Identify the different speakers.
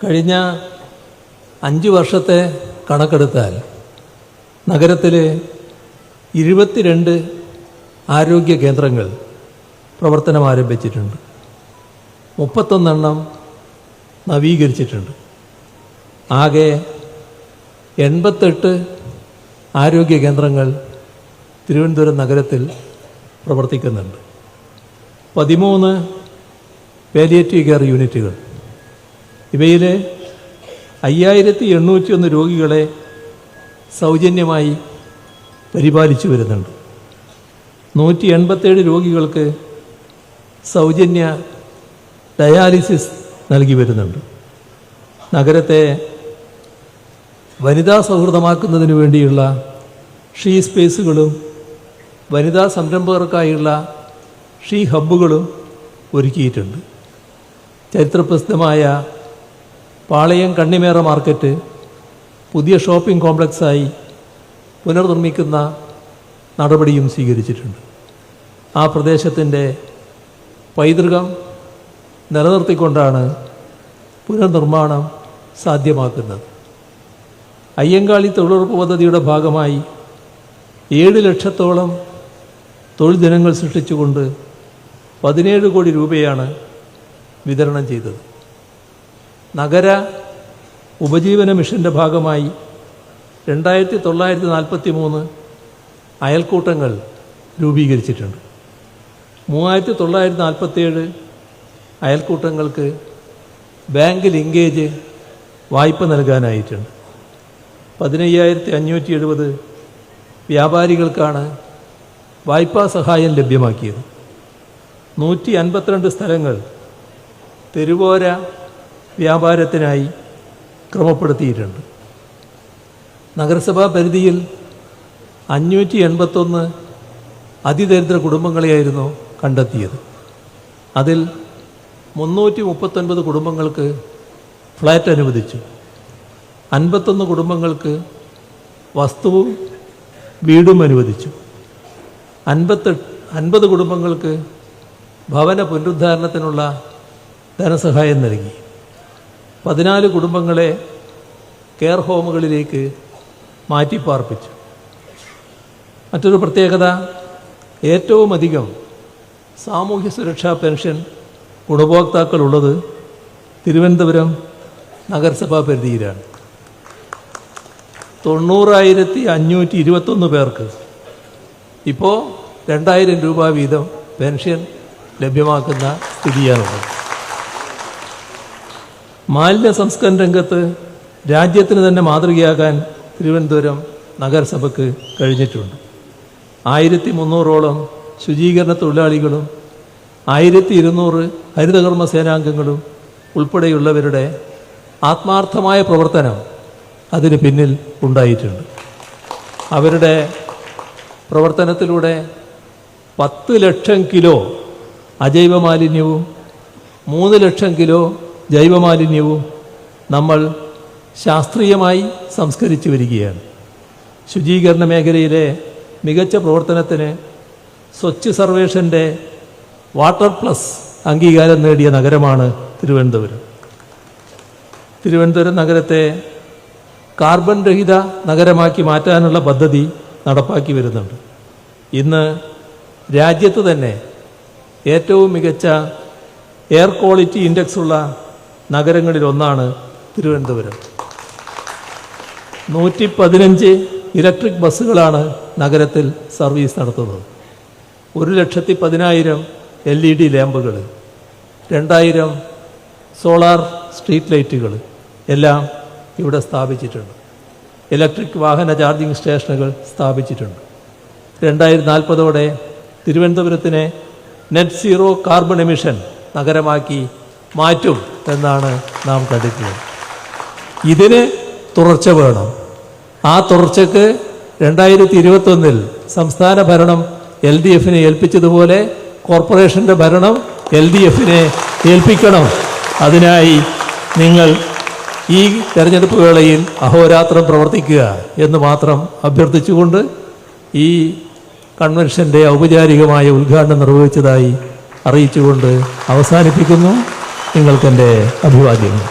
Speaker 1: കഴിഞ്ഞ 5 വർഷത്തെ കണക്കെടുത്താൽ നഗരത്തിൽ 22 ആരോഗ്യ കേന്ദ്രങ്ങൾ പ്രവർത്തനം ആരംഭിച്ചിട്ടുണ്ട്. 31 എണ്ണം നവീകരിച്ചിട്ടുണ്ട്. ആകെ 88 ആരോഗ്യ കേന്ദ്രങ്ങൾ തിരുവനന്തപുരം നഗരത്തിൽ പ്രവർത്തിക്കുന്നുണ്ട്. 13 പാലിയേറ്റീവ് കെയർ യൂണിറ്റുകൾ. ഇവയിൽ 5801 രോഗികളെ സൗജന്യമായി പരിപാലിച്ചു വരുന്നുണ്ട്. 187 രോഗികൾക്ക് സൗജന്യ ഡയാലിസിസ് നൽകി വരുന്നുണ്ട്. നഗരത്തെ വനിതാ സൗഹൃദമാക്കുന്നതിന് വേണ്ടിയുള്ള ഷീ സ്പേസുകളും വനിതാ സംരംഭകർക്കായുള്ള ഷീ ഹബ്ബുകളും ഒരുക്കിയിട്ടുണ്ട്. ചരിത്രപ്രസിദ്ധമായ പാളയം കണ്ണിമേറ മാർക്കറ്റ് പുതിയ ഷോപ്പിംഗ് കോംപ്ലക്സായി പുനർനിർമ്മിക്കുന്ന നടപടിയും സ്വീകരിച്ചിട്ടുണ്ട്. ആ പ്രദേശത്തിൻ്റെ പൈതൃകം നിലനിർത്തിക്കൊണ്ടാണ് പുനർനിർമ്മാണം സാധ്യമാക്കുന്നത്. അയ്യങ്കാളി തൊഴിലുറപ്പ് പദ്ധതിയുടെ ഭാഗമായി 7 ലക്ഷത്തോളം തൊഴിൽ ദിനങ്ങൾ സൃഷ്ടിച്ചുകൊണ്ട് 17 കോടി രൂപയാണ് വിതരണം ചെയ്തത്. നഗര ഉപജീവന മിഷൻ്റെ ഭാഗമായി 2943 അയൽക്കൂട്ടങ്ങൾ രൂപീകരിച്ചിട്ടുണ്ട്. 3947 അയൽക്കൂട്ടങ്ങൾക്ക് ബാങ്ക് ലിങ്കേജ് വായ്പ നൽകാനായിട്ടുണ്ട്. 15570 വ്യാപാരികൾക്കാണ് വായ്പാ സഹായം ലഭ്യമാക്കിയത്. 152 സ്ഥലങ്ങൾ തെരുവോര വ്യാപാരത്തിനായി ക്രമപ്പെടുത്തിയിട്ടുണ്ട്. നഗരസഭാ പരിധിയിൽ 581 അതിദരിദ്ര കുടുംബങ്ങളെയായിരുന്നു കണ്ടെത്തിയത്. അതിൽ 339 കുടുംബങ്ങൾക്ക് ഫ്ലാറ്റ് അനുവദിച്ചു. 51 കുടുംബങ്ങൾക്ക് വസ്തുവും വീടും അനുവദിച്ചു. 50 കുടുംബങ്ങൾക്ക് ഭവന പുനരുദ്ധാരണത്തിനുള്ള ധനസഹായം നൽകി. 14 കുടുംബങ്ങളെ കെയർ ഹോമുകളിലേക്ക് മാറ്റിപ്പാർപ്പിച്ചു. മറ്റൊരു പ്രത്യേകത, ഏറ്റവും അധികം സാമൂഹ്യ സുരക്ഷാ പെൻഷൻ ഗുണഭോക്താക്കളുള്ളത് തിരുവനന്തപുരം നഗരസഭാ പരിധിയിലാണ്. 90,521 പേർക്ക് ഇപ്പോൾ 2000 രൂപ വീതം പെൻഷൻ ലഭ്യമാക്കുന്ന സ്ഥിതിയാണുള്ളത്. മാലിന്യ സംസ്കരണ രംഗത്ത് രാജ്യത്തിന് തന്നെ മാതൃകയാകാൻ തിരുവനന്തപുരം നഗരസഭയ്ക്ക് കഴിഞ്ഞിട്ടുണ്ട്. 1300ഓളം ശുചീകരണ തൊഴിലാളികളും 1200 ഹരിതകർമ്മ സേനാംഗങ്ങളും ഉൾപ്പെടെയുള്ളവരുടെ ആത്മാർത്ഥമായ പ്രവർത്തനം അതിന് പിന്നിൽ ഉണ്ടായിട്ടുണ്ട്. അവരുടെ പ്രവർത്തനത്തിലൂടെ 10 ലക്ഷം കിലോ അജൈവ മാലിന്യവും 3 ലക്ഷം കിലോ ജൈവമാലിന്യവും നമ്മൾ ശാസ്ത്രീയമായി സംസ്കരിച്ചു വരികയാണ്. ശുചീകരണ മേഖലയിലെ മികച്ച പ്രവർത്തനത്തിന് സ്വച്ഛ് സർവേഷൻ്റെ വാട്ടർ പ്ലസ് അംഗീകാരം നേടിയ നഗരമാണ് തിരുവനന്തപുരം. തിരുവനന്തപുരം നഗരത്തെ കാർബൺ രഹിത നഗരമാക്കി മാറ്റാനുള്ള പദ്ധതി നടപ്പാക്കി വരുന്നുണ്ട്. ഇന്ന് രാജ്യത്ത് തന്നെ ഏറ്റവും മികച്ച എയർ ക്വാളിറ്റി ഇൻഡെക്സ് ഉള്ള നഗരങ്ങളിലൊന്നാണ് തിരുവനന്തപുരം. 115 ഇലക്ട്രിക് ബസ്സുകളാണ് നഗരത്തിൽ സർവീസ് നടത്തുന്നത്. 1,10,000 LED ലാമ്പുകൾ, 2000 സോളാർ സ്ട്രീറ്റ് ലൈറ്റുകൾ എല്ലാം ഇവിടെ സ്ഥാപിച്ചിട്ടുണ്ട്. ഇലക്ട്രിക് വാഹന ചാർജിംഗ് സ്റ്റേഷനുകൾ സ്ഥാപിച്ചിട്ടുണ്ട്. 2040ഓടെ തിരുവനന്തപുരത്തിനെ നെറ്റ് സീറോ കാർബൺ എമിഷൻ നഗരമാക്കി മാറ്റും എന്നാണ് നാം കണ്ടിട്ടുള്ളത്. ഇതിന് തുടർച്ച വേണം. ആ തുടർച്ചയ്ക്ക് 2021 സംസ്ഥാന ഭരണം LDFനെ ഏൽപ്പിച്ചതുപോലെ കോർപ്പറേഷൻ്റെ ഭരണം LDFനെ ഏൽപ്പിക്കണം. അതിനായി നിങ്ങൾ ഈ തെരഞ്ഞെടുപ്പ് വേളയിൽ അഹോരാത്രം പ്രവർത്തിക്കുക എന്ന് മാത്രം അഭ്യർത്ഥിച്ചുകൊണ്ട് ഈ കൺവെൻഷൻ്റെ ഔപചാരികമായ ഉദ്ഘാടനം നിർവഹിച്ചതായി അറിയിച്ചുകൊണ്ട് അവസാനിപ്പിക്കുന്നു. നിങ്ങൾക്കെൻ്റെ അഭിവാദ്യങ്ങൾ.